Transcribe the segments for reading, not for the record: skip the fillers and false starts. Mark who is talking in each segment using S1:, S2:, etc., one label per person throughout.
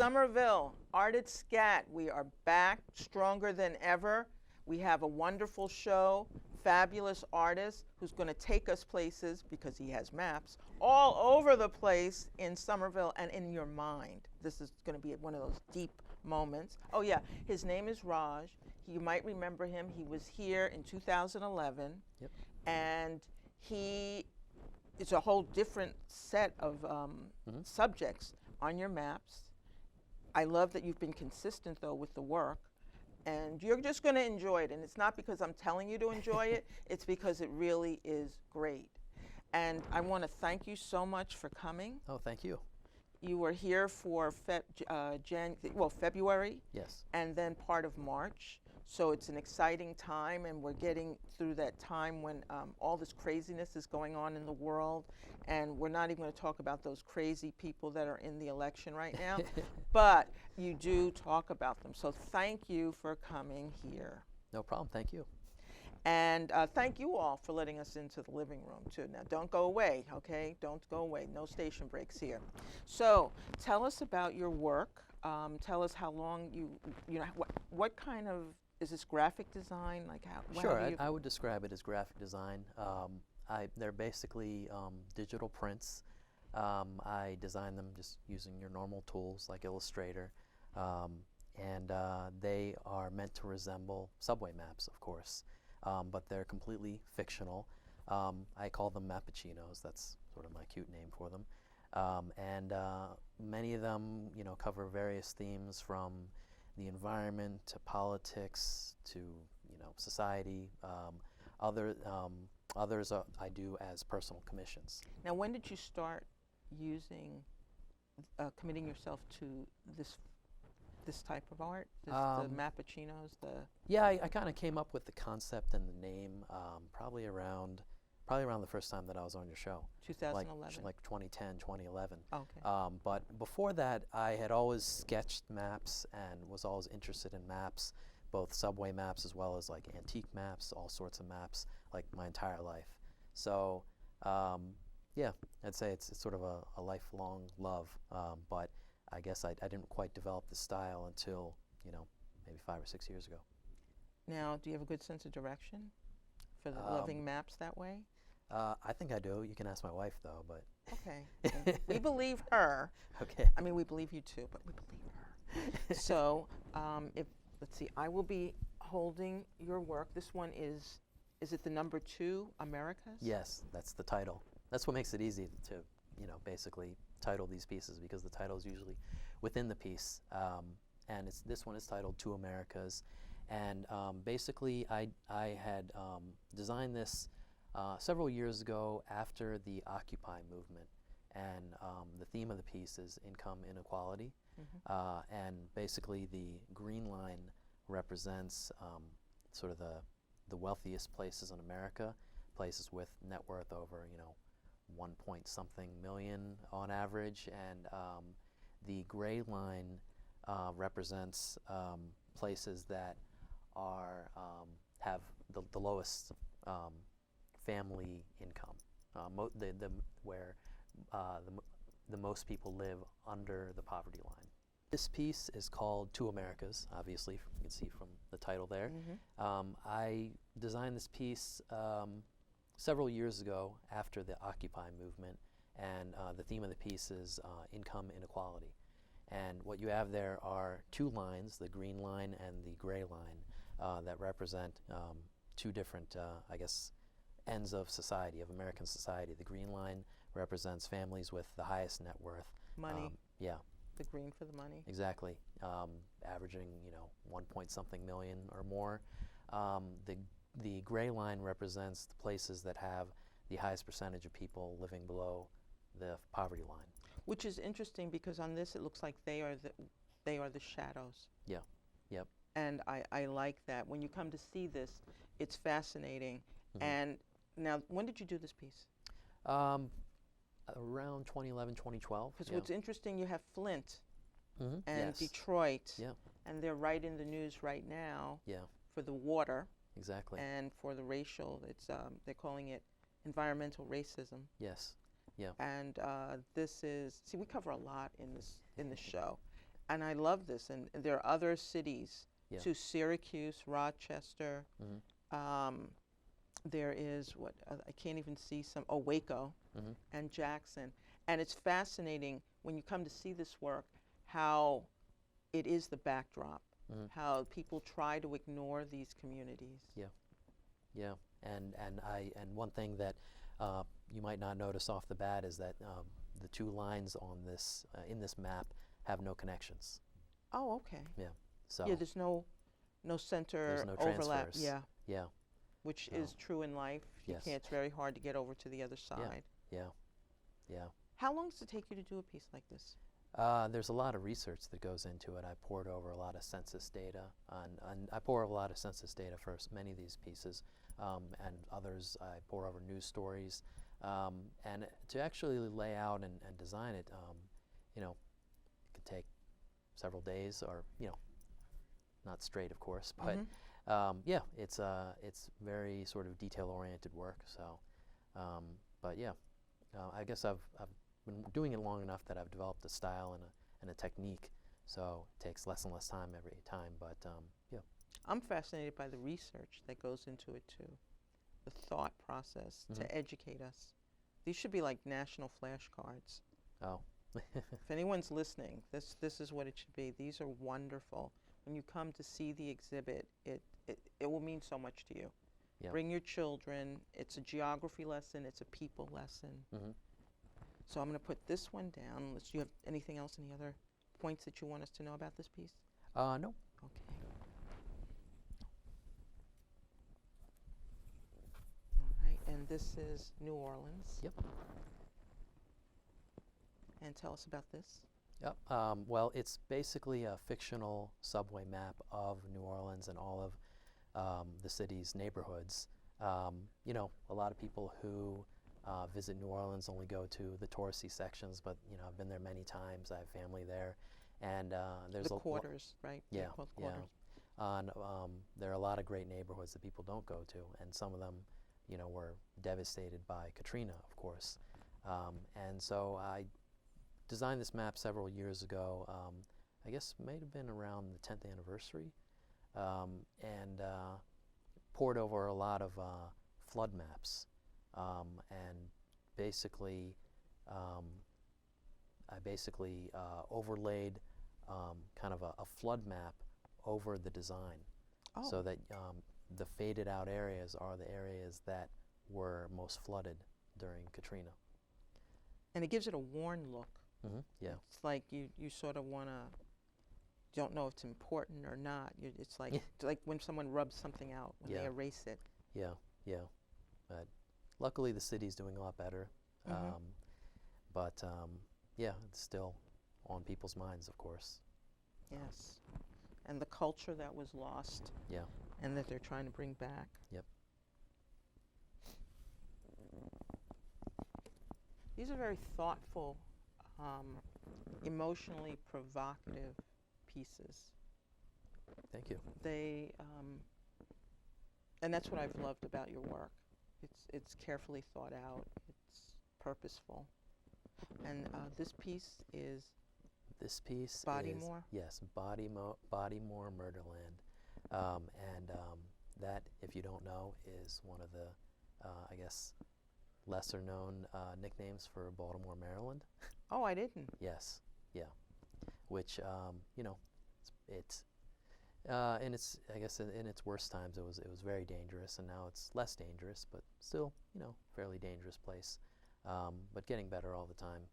S1: Somerville, Art at Scat. We are back stronger than ever. We have a wonderful show, fabulous artist who's going to take us places because he has maps all over the place in Somerville and in your mind. This is going to be one of those deep moments. Oh yeah, his name is Raj. You might remember him. He was here in 2011.
S2: Yep.
S1: And it's a whole different set of subjects on your maps. I love that you've been consistent though with the work, and you're just going to enjoy it. And it's not because I'm telling you to enjoy it, it's because it really is great. And I want to thank you so much for coming.
S2: Oh, thank you.
S1: You were here for February.
S2: Yes.
S1: And then part of March. So it's an exciting time, and we're getting through that time when all this craziness is going on in the world, and we're not even going to talk about those crazy people that are in the election right now, but you do talk about them. So thank you for coming here.
S2: No problem, thank you.
S1: And thank you all for letting us into the living room too. Now don't go away, okay? Don't go away, no station breaks here. So tell us about your work. Tell us how long you know, what kind of, is this graphic design? Like how?
S2: Sure, I would describe it as graphic design. They're basically digital prints. I design them just using your normal tools like Illustrator, and they are meant to resemble subway maps, of course, but they're completely fictional. I call them Mapuccinos. That's sort of my cute name for them, and many of them, you know, cover various themes from the environment to politics to, you know, society. Others I do as personal commissions.
S1: Now, when did you start using, committing yourself to this type of art? The Mapuccinos,
S2: Yeah, I kind of came up with the concept and the name probably around the first time that I was on your show.
S1: 2011.
S2: Like 2010, 2011.
S1: Okay.
S2: But before that, I had always sketched maps and was always interested in maps, both subway maps as well as like antique maps, all sorts of maps, like my entire life. So, yeah, I'd say it's sort of a lifelong love, but I guess I didn't quite develop the style until, you know, maybe 5 or 6 years ago.
S1: Now, do you have a good sense of direction for loving maps that way?
S2: I think I do. You can ask my wife, though, but...
S1: Okay. We believe her.
S2: Okay.
S1: I mean, we believe you too, but we believe her. So, let's see, I will be holding your work. This one is it the number 2, Americas?
S2: Yes, that's the title. That's what makes it easy to, you know, basically title these pieces, because the title is usually within the piece. And this one is titled Two Americas. And basically, I had designed this several years ago after the Occupy movement, and the theme of the piece is income inequality. Mm-hmm. And basically, the green line represents sort of the wealthiest places in America, places with net worth over, you know, 1-point-something million on average, and the gray line represents places that have the lowest family income, where the most people live under the poverty line. This piece is called Two Americas, obviously, you can see from the title there. Mm-hmm. I designed this piece several years ago after the Occupy movement, and the theme of the piece is income inequality. And what you have there are two lines, the green line and the gray line, that represent two different, I guess, ends of society, of American society. The green line represents families with the highest net worth.
S1: Money.
S2: Yeah.
S1: The green for the money.
S2: Exactly. Averaging, you know, 1-point-something million or more. The gray line represents the places that have the highest percentage of people living below the poverty line.
S1: Which is interesting, because on this it looks like they are the shadows.
S2: Yeah. Yep.
S1: And I like that. When you come to see this, it's fascinating. Mm-hmm. And now, when did you do this piece?
S2: Around 2011, 2012.
S1: Because what's interesting, you have Flint
S2: mm-hmm.
S1: and
S2: yes.
S1: Detroit,
S2: yeah.
S1: and they're right in the news right now.
S2: Yeah.
S1: For the water.
S2: Exactly.
S1: And for the racial, they're calling it environmental racism.
S2: Yes. Yeah.
S1: And this is, see, we cover a lot in this show, And I love this. And there are other cities,
S2: Yeah.
S1: to Syracuse, Rochester. There is what I can't even see Waco and Jackson. And it's fascinating when you come to see this work how it is the backdrop, how people try to ignore these communities.
S2: Yeah, and one thing that you might not notice off the bat is that the two lines on this in this map have no connections.
S1: Oh, okay.
S2: Yeah. So
S1: yeah, there's no center
S2: there's no
S1: overlap.
S2: transfers.
S1: Yeah.
S2: Yeah.
S1: Which is true in life. You
S2: Yes.
S1: can't. It's very hard to get over to the other side.
S2: Yeah. Yeah.
S1: How long does it take you to do a piece like this?
S2: There's a lot of research that goes into it. I poured over a lot of census data, and I pour over a lot of census data for many of these pieces, and others I pour over news stories. And to actually lay out and design it, it could take several days, or not straight, of course, but yeah, it's very sort of detail-oriented work. So, but yeah, I guess I've been doing it long enough that I've developed a style and a technique. So it takes less and less time every time. But yeah,
S1: I'm fascinated by the research that goes into it too, the thought process to educate us. These should be like national flashcards.
S2: Oh.
S1: If anyone's listening, this is what it should be. These are wonderful. When you come to see the exhibit, it will mean so much to you.
S2: Yeah.
S1: Bring your children. It's a geography lesson. It's a people lesson. So I'm going to put this one down. Unless you have anything else, any other points that you want us to know about this piece?
S2: No.
S1: Okay. All right, and this is New Orleans.
S2: Yep.
S1: And tell us about this.
S2: Yep. Well, it's basically a fictional subway map of New Orleans and all of the city's neighborhoods. A lot of people who visit New Orleans only go to the touristy sections, but I've been there many times. I have family there, and there's
S1: the quarters, right?
S2: Yeah,
S1: quarters.
S2: And there are a lot of great neighborhoods that people don't go to, and some of them, were devastated by Katrina, of course. And so I designed this map several years ago. I guess it may have been around the 10th anniversary, and poured over a lot of flood maps. And basically, I basically overlaid kind of a flood map over the design, so that the faded out areas are the areas that were most flooded during Katrina.
S1: And it gives it a worn look.
S2: Yeah.
S1: It's like you sort of don't know if it's important or not. It's like like when someone rubs something out, when they erase it.
S2: Yeah, yeah. But luckily the city's doing a lot better. But yeah, it's still on people's minds, of course.
S1: Yes. And the culture that was lost.
S2: Yeah.
S1: And that they're trying to bring back.
S2: Yep.
S1: These are very thoughtful, emotionally provocative pieces.
S2: Thank you.
S1: They, and that's what I've loved about your work. It's carefully thought out. It's purposeful. And this piece is.
S2: This piece
S1: Bodymore?
S2: Yes, Bodymore Murderland, and that, if you don't know, is one of the, I guess, lesser-known nicknames for Baltimore, Maryland.
S1: Oh, I didn't.
S2: Yes, yeah. Which it's and it's, I guess, in its worst times it was very dangerous, and now it's less dangerous, but still fairly dangerous place, but getting better all the time.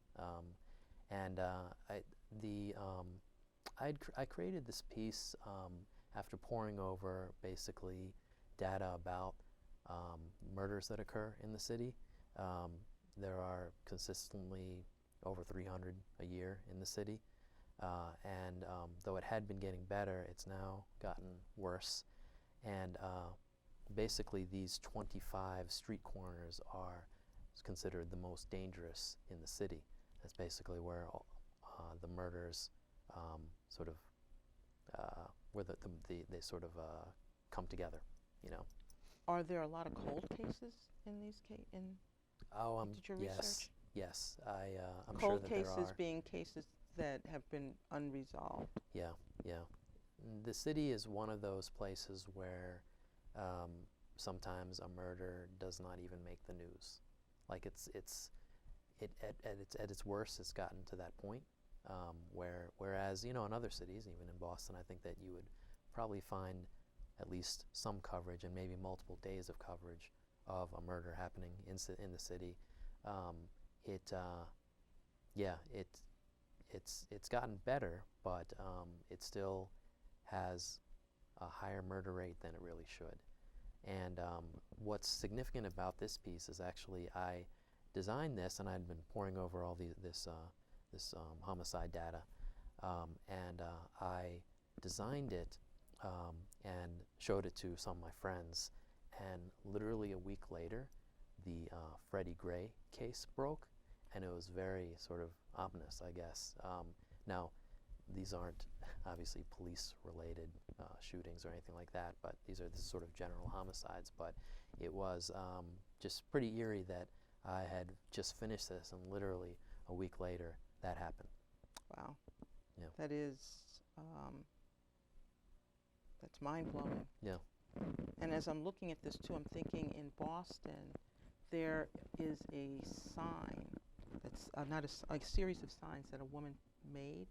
S2: And I created this piece after poring over basically data about murders that occur in the city. There are consistently over 300 a year in the city, and though it had been getting better, it's now gotten worse. And basically these 25 street corners are considered the most dangerous in the city. That's basically where the murders sort of where they sort of come together,
S1: Are there a lot of cold cases in these did your research?
S2: Yes. I'm
S1: Cold
S2: sure that there
S1: cases
S2: are.
S1: being cases that have been unresolved.
S2: Yeah, yeah. The city is one of those places where sometimes a murder does not even make the news. Like at its worst, it's gotten to that point. Whereas in other cities, even in Boston, I think that you would probably find at least some coverage and maybe multiple days of coverage of a murder happening in the city. It's gotten better, but it still has a higher murder rate than it really should. And what's significant about this piece is actually I designed this, and I'd been poring over all this homicide data, and I designed it and showed it to some of my friends, and literally a week later, the Freddie Gray case broke, and it was very sort of ominous, I guess. Now, these aren't obviously police-related shootings or anything like that, but these are the sort of general homicides. But it was just pretty eerie that I had just finished this, and literally a week later, that happened.
S1: Wow.
S2: Yeah.
S1: That is, that's mind-blowing.
S2: Yeah.
S1: And as I'm looking at this too, I'm thinking in Boston, there is a sign that's a series of signs that a woman made,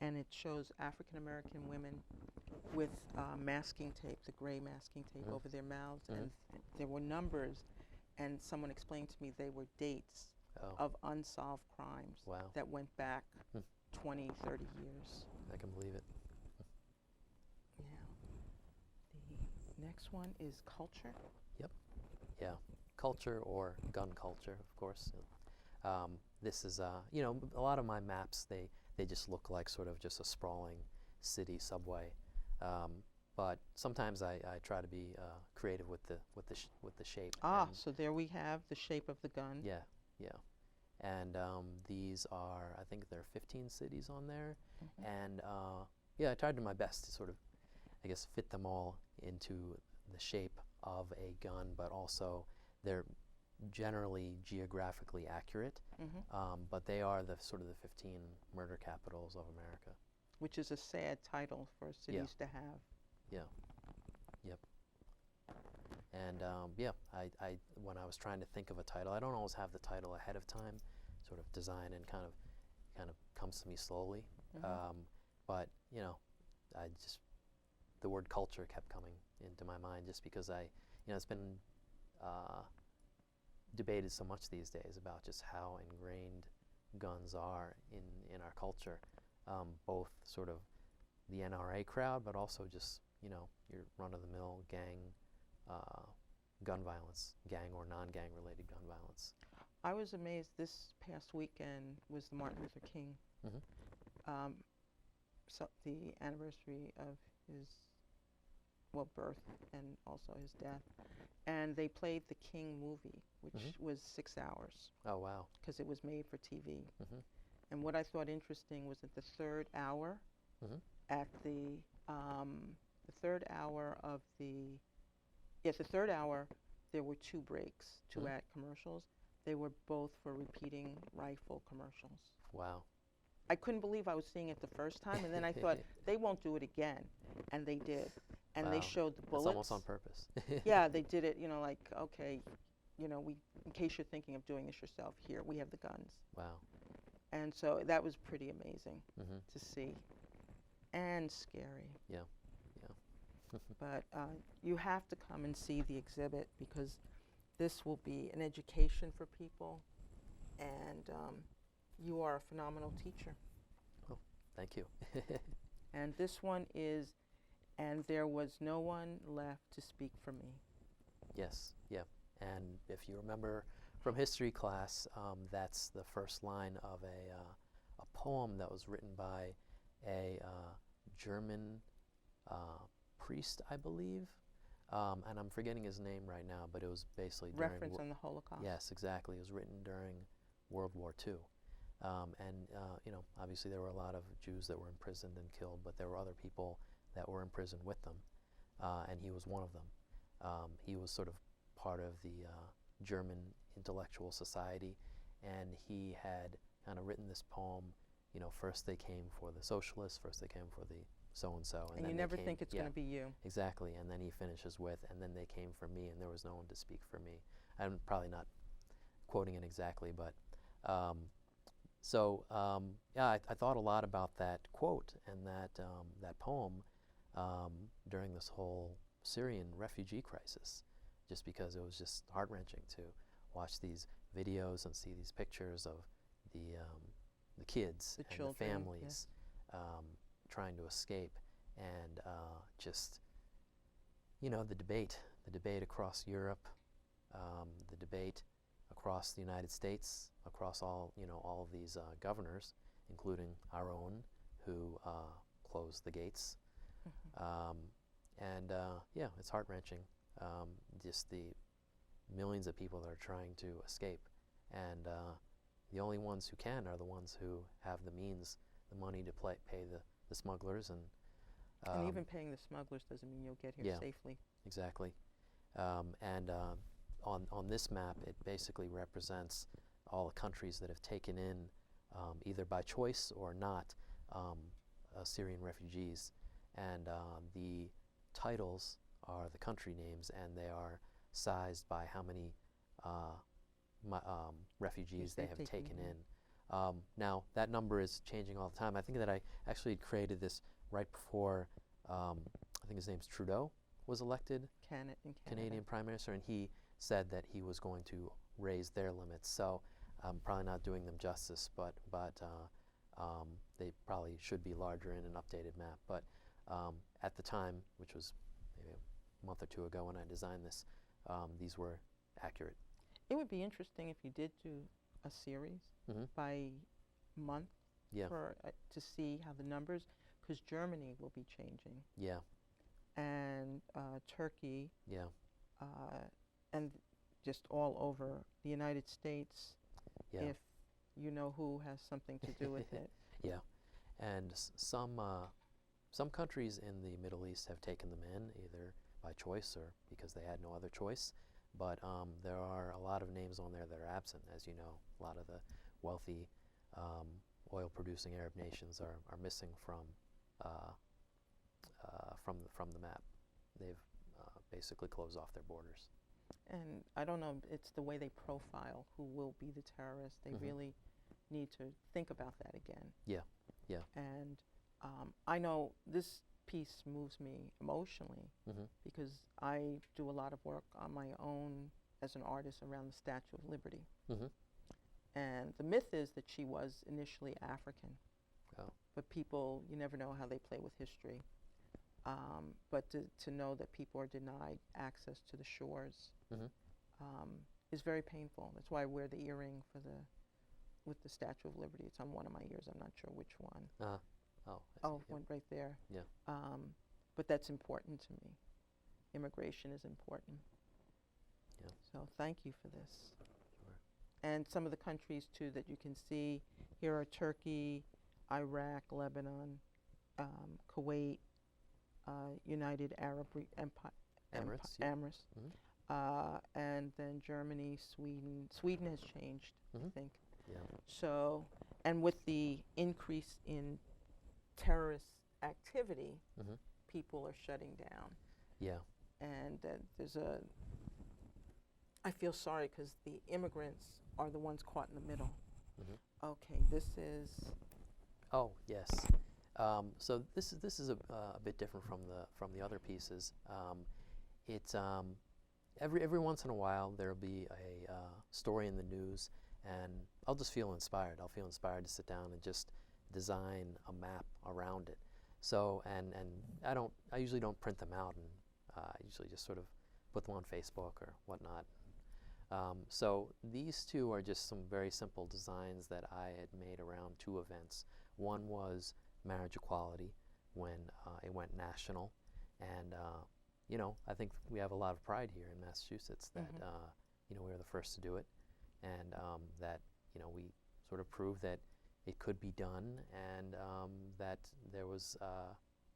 S1: and it shows African American women with masking tape, the gray masking tape over their mouths, and there were numbers, and someone explained to me they were dates of unsolved crimes that went back 20, 30 years.
S2: I can believe it.
S1: Yeah. The next one is culture.
S2: Yep. Yeah. Culture or gun culture, of course. This is, a lot of my maps, they just look like sort of just a sprawling city subway. But sometimes I try to be creative with the shape.
S1: So there we have the shape of the gun.
S2: Yeah, yeah. And these are, I think there are 15 cities on there. And I tried to my best to sort of, I guess, fit them all into the shape of a gun, but also they're generally geographically accurate. But they are the sort of the 15 murder capitals of America.
S1: Which is a sad title for cities to have.
S2: Yeah. Yep. And I when I was trying to think of a title, I don't always have the title ahead of time. Sort of design and kind of comes to me slowly. But the word culture kept coming into my mind just because it's been debated so much these days about just how ingrained guns are in our culture, both sort of the NRA crowd, but also just your run-of-the-mill gang gun violence, gang or non-gang related gun violence.
S1: I was amazed. This past weekend was the Martin Luther King, so the anniversary of his birth and also his death. And they played the King movie, which was 6 hours.
S2: Oh, wow.
S1: Because it was made for TV. And what I thought interesting was at the third hour, at the third hour of the third hour, there were 2 breaks, 2 ad commercials. They were both for repeating rifle commercials.
S2: Wow.
S1: I couldn't believe I was seeing it the first time, and then I thought, they won't do it again. And they did. And they showed the bullets.
S2: It's almost on purpose.
S1: Yeah, they did it, like, okay, in case you're thinking of doing this yourself, here, we have the guns.
S2: Wow.
S1: And so that was pretty amazing to see. And scary.
S2: Yeah, yeah.
S1: But you have to come and see the exhibit because this will be an education for people, and you are a phenomenal teacher.
S2: Oh, thank you.
S1: And this one is, and there was no one left to speak for me.
S2: Yes, yeah. And if you remember from history class, that's the first line of a poem that was written by a German priest, I believe. And I'm forgetting his name right now, but it was basically
S1: Reference on the Holocaust.
S2: Yes, exactly. It was written during World War II. Obviously there were a lot of Jews that were imprisoned and killed, but there were other people that were in prison with them, and he was one of them. He was sort of part of the German intellectual society, and he had kind of written this poem you know, first they came for the socialists, first they came for the so-and-so.
S1: And you never think it's going to be you.
S2: Exactly, and then he finishes with, and then they came for me, and there was no one to speak for me. I'm probably not quoting it exactly, but yeah, I thought a lot about that quote and that poem during this whole Syrian refugee crisis, just because it was just heart-wrenching to watch these videos and see these pictures of the kids
S1: The
S2: and
S1: children,
S2: the families trying to escape, and just, you know, the debate across Europe, the debate across the United States, across all of these governors, including our own, who closed the gates. Yeah, it's heart-wrenching, just the millions of people that are trying to escape, and the only ones who can are the ones who have the means, the money to pay the smugglers, and
S1: even paying the smugglers doesn't mean you'll get here safely.
S2: Exactly. On this map, it basically represents all the countries that have taken in, either by choice or not, Syrian refugees. And the titles are the country names, and they are sized by how many refugees they have taken in. Now, that number is changing all the time. I think that I actually created this right before, I think his name's Trudeau was elected, Canadian Prime Minister, and he said that he was going to raise their limits. So I'm probably not doing them justice, but they probably should be larger in an updated map. But at the time, which was maybe a month or two ago when I designed this, these were accurate.
S1: It would be interesting if you did do a series by month to see how the numbers, because Germany will be changing.
S2: Yeah.
S1: And Turkey.
S2: Yeah.
S1: And just all over the United States, if you know who has something to do with it.
S2: Yeah. And some countries in the Middle East have taken them in, either by choice or because they had no other choice. But there are a lot of names on there that are absent, as you know. A lot of the wealthy oil-producing Arab nations are missing from the map. They've basically closed off their borders.
S1: And I don't know, it's the way they profile who will be the terrorists. They really need to think about that again.
S2: Yeah, yeah.
S1: And I know this piece moves me emotionally because I do a lot of work on my own as an artist around the Statue of Liberty. And the myth is that she was initially African.
S2: Oh.
S1: But people, you never know how they play with history. But to know that people are denied access to the shores is very painful. That's why I wear the earring with the Statue of Liberty. It's on one of my ears. I'm not sure which one. One right there.
S2: Yeah.
S1: But that's important to me. Immigration is important.
S2: Yeah.
S1: So thank you for this.
S2: Sure.
S1: And some of the countries too that you can see here are Turkey, Iraq, Lebanon, Kuwait, United Arab Emirates, and then Germany, Sweden. Sweden has changed, I think.
S2: Yeah.
S1: So, and with the increase in terrorist activity, people are shutting down.
S2: Yeah.
S1: And I feel sorry because the immigrants are the ones caught in the middle. Okay, this is.
S2: Oh yes. So this is a bit different from the other pieces. It's every once in a while there'll be a story in the news, and I'll just feel inspired. I'll feel inspired to sit down and just design a map around it. So and I usually don't print them out, and I usually just sort of put them on Facebook or whatnot. So these two are just some very simple designs that I had made around two events. One was marriage equality, when it went national, and I think we have a lot of pride here in Massachusetts that we were the first to do it, and that we sort of proved that it could be done, and that there was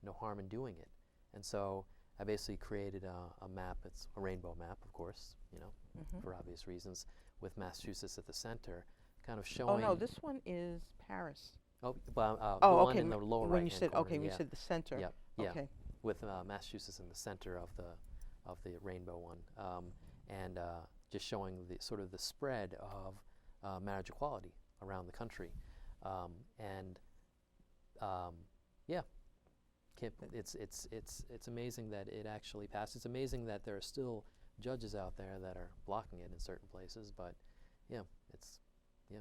S2: no harm in doing it. And so I basically created a map. It's a rainbow map, of course, for obvious reasons, with Massachusetts at the center, kind of showing.
S1: Oh no, this one is Paris.
S2: Oh, well,
S1: Oh,
S2: the one
S1: okay.
S2: in the lower
S1: When
S2: right
S1: you
S2: hand
S1: said
S2: corner.
S1: okay, when
S2: Yeah.
S1: you said the center.
S2: Yep. Yeah.
S1: Okay.
S2: With Massachusetts in the center of the rainbow one, and just showing the sort of the spread of marriage equality around the country, and yeah, it's amazing that it actually passed. It's amazing that there are still judges out there that are blocking it in certain places, but yeah, it's yeah.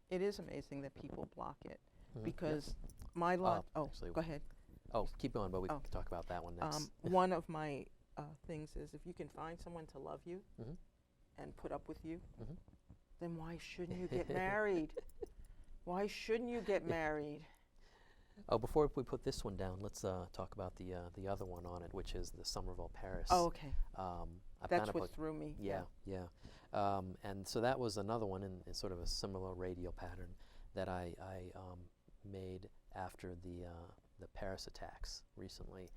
S1: It is amazing that people block it
S2: Yep.
S1: because my law. Oh,
S2: Actually,
S1: go ahead.
S2: oh, keep going, but we
S1: Oh.
S2: can talk about that one next.
S1: One of my things is if you can find someone to love you
S2: Mhm.
S1: and put up with you,
S2: Mhm.
S1: then why shouldn't you get married? Why shouldn't you get married?
S2: Oh, before we put this one down, let's talk about the other one on it, which is the Somerville Paris.
S1: Oh, okay.
S2: I've
S1: That's
S2: kinda
S1: what threw me.
S2: Yeah, yeah. And so that was another one in sort of a similar radial pattern that I made after the Paris attacks recently.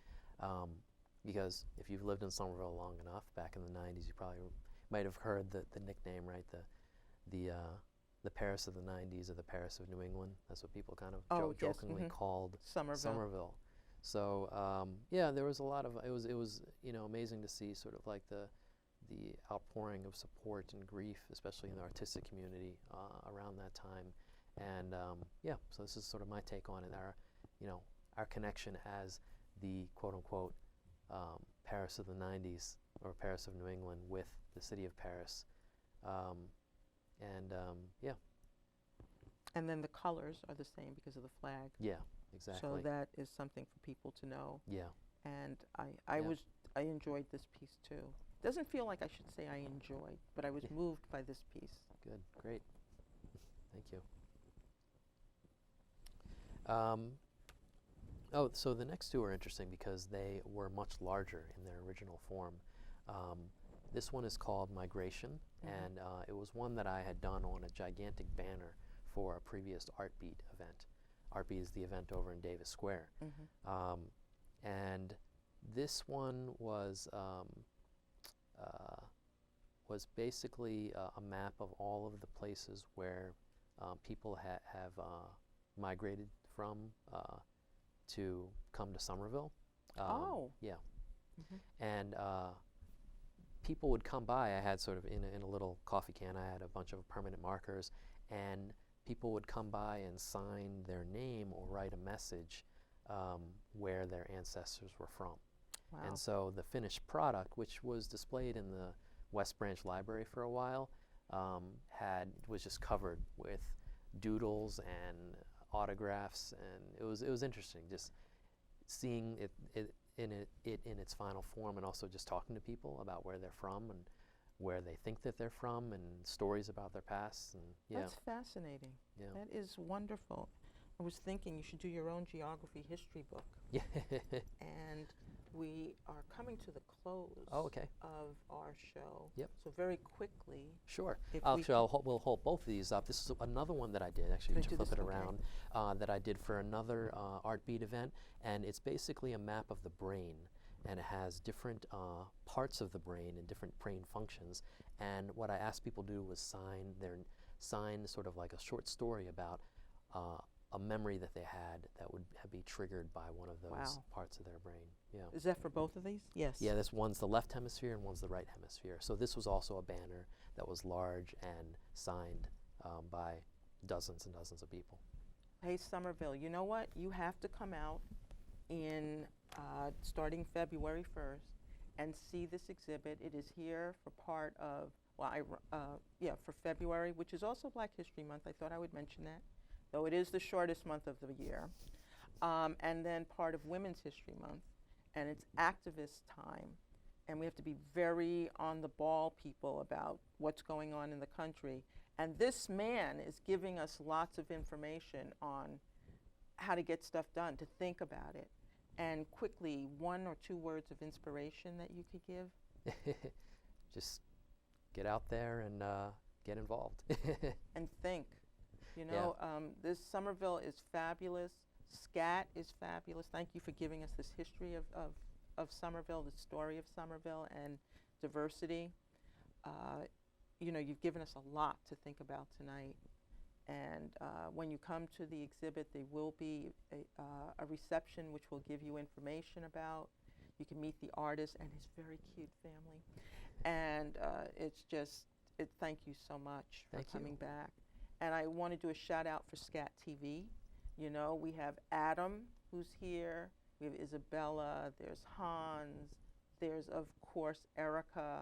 S2: Because if you've lived in Somerville long enough, back in the 90s, you probably might have heard the nickname, right? The Paris of the 90s or the Paris of New England. That's what people kind of
S1: Oh, yes,
S2: jokingly called
S1: Somerville.
S2: So yeah, there was a lot of it was amazing to see sort of like the outpouring of support and grief, especially in the artistic community around that time. And yeah, so this is sort of my take on it. Our connection as the quote unquote Paris of the 90s or Paris of New England with the city of Paris. Yeah.
S1: And then the colors are the same because of the flag.
S2: Yeah, exactly.
S1: So that is something for people to know.
S2: Yeah.
S1: And I enjoyed this piece too. Doesn't feel like I should say I enjoyed, but I was moved by this piece.
S2: Good, great. Thank you. Oh, so the next two are interesting because they were much larger in their original form. This one is called Migration, and it was one that I had done on a gigantic banner for a previous Art Beat event. Art Beat is the event over in Davis Square. And this one was basically a map of all of the places where people have migrated from to come to Somerville. Yeah. And people would come by. I had sort of in a little coffee can, I had a bunch of permanent markers, and people would come by and sign their name or write a message where their ancestors were from.
S1: Wow.
S2: And so the finished product, which was displayed in the West Branch Library for a while, was just covered with doodles and autographs, and it was interesting just seeing it in its final form, and also just talking to people about where they're from and where they think that they're from, and stories about their past. And yeah,
S1: that's fascinating.
S2: Yeah.
S1: That is wonderful. I was thinking you should do your own geography history book.
S2: Yeah.
S1: And we are coming to the close of our show.
S2: Yep.
S1: So very quickly.
S2: Sure.
S1: If
S2: we'll hold both of these up. This is another one that I did, actually, to flip it around, that I did for another Art Beat event. And it's basically a map of the brain. And it has different parts of the brain and different brain functions. And what I asked people to do was sign sort of like a short story about a memory that they had that would be triggered by one of those parts of their brain. Yeah.
S1: Is that for both of these? Yes.
S2: Yeah, this one's the left hemisphere and one's the right hemisphere. So this was also a banner that was large and signed by dozens and dozens of people.
S1: Hey, Somerville, you know what? You have to come out in starting February 1st and see this exhibit. It is here for part of, for February, which is also Black History Month. I thought I would mention that, though it is the shortest month of the year. And then part of Women's History Month, and it's activist time. And we have to be very on the ball, people, about what's going on in the country. And this man is giving us lots of information on how to get stuff done, to think about it. And quickly, 1 or 2 words of inspiration that you could give?
S2: Just get out there and get involved.
S1: And think. You know, this Somerville is fabulous. SCAT is fabulous. Thank you for giving us this history of Somerville, the story of Somerville and diversity. You know, you've given us a lot to think about tonight. And when you come to the exhibit, there will be a reception which will give you information about. You can meet the artist and his very cute family. And it's just, thank you so much for coming back. And I want to do a shout out for SCATV. You know, we have Adam, who's here. We have Isabella. There's Hans. There's, of course, Erica.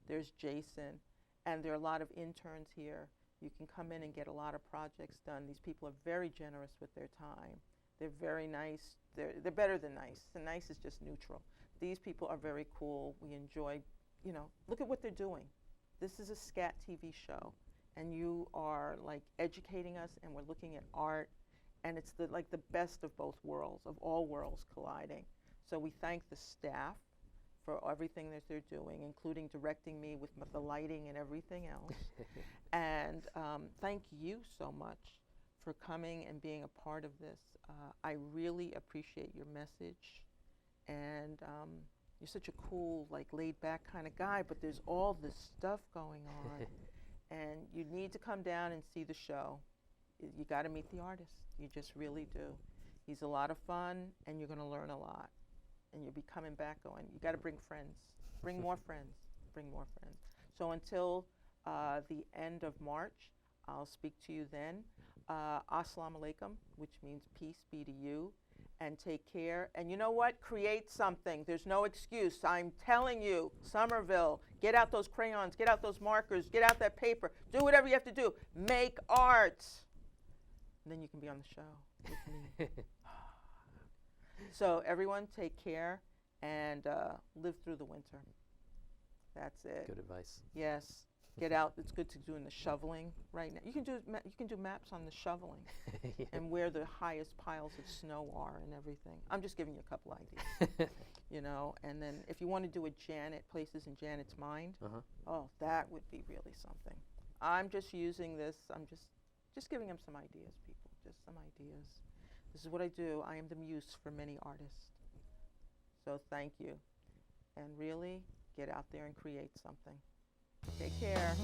S1: There's Jason. And there are a lot of interns here. You can come in and get a lot of projects done. These people are very generous with their time. They're very nice. They're better than nice. And nice is just neutral. These people are very cool. We enjoy, you know, look at what they're doing. This is a SCATV show. And you are like educating us, and we're looking at art. And it's like the best of both worlds, of all worlds colliding. So we thank the staff for everything that they're doing, including directing me with the lighting and everything else. And thank you so much for coming and being a part of this. I really appreciate your message. And you're such a cool, like laid-back kind of guy, but there's all this stuff going on. And you need to come down and see the show. You got to meet the artist. You just really do. He's a lot of fun, and you're going to learn a lot. And you'll be coming back going, you got to bring friends. Bring more friends. Bring more friends. So until the end of March, I'll speak to you then. Assalamu alaikum, which means peace be to you, and take care. And you know what? Create something. There's no excuse. I'm telling you, Somerville, get out those crayons, get out those markers, get out that paper. Do whatever you have to do. Make art. And then you can be on the show with me. So everyone, take care and live through the winter. That's it.
S2: Good advice.
S1: Yes. Get out. It's good to do in the shoveling right now. You can do maps on the shoveling
S2: Yeah.
S1: and where the highest piles of snow are and everything. I'm just giving you a couple ideas, you know. And then if you want to do a Janet, places in Janet's mind, oh, that would be really something. I'm just using this. I'm just giving them some ideas, people. Just some ideas. This is what I do. I am the muse for many artists. So thank you. And really, get out there and create something. Take care.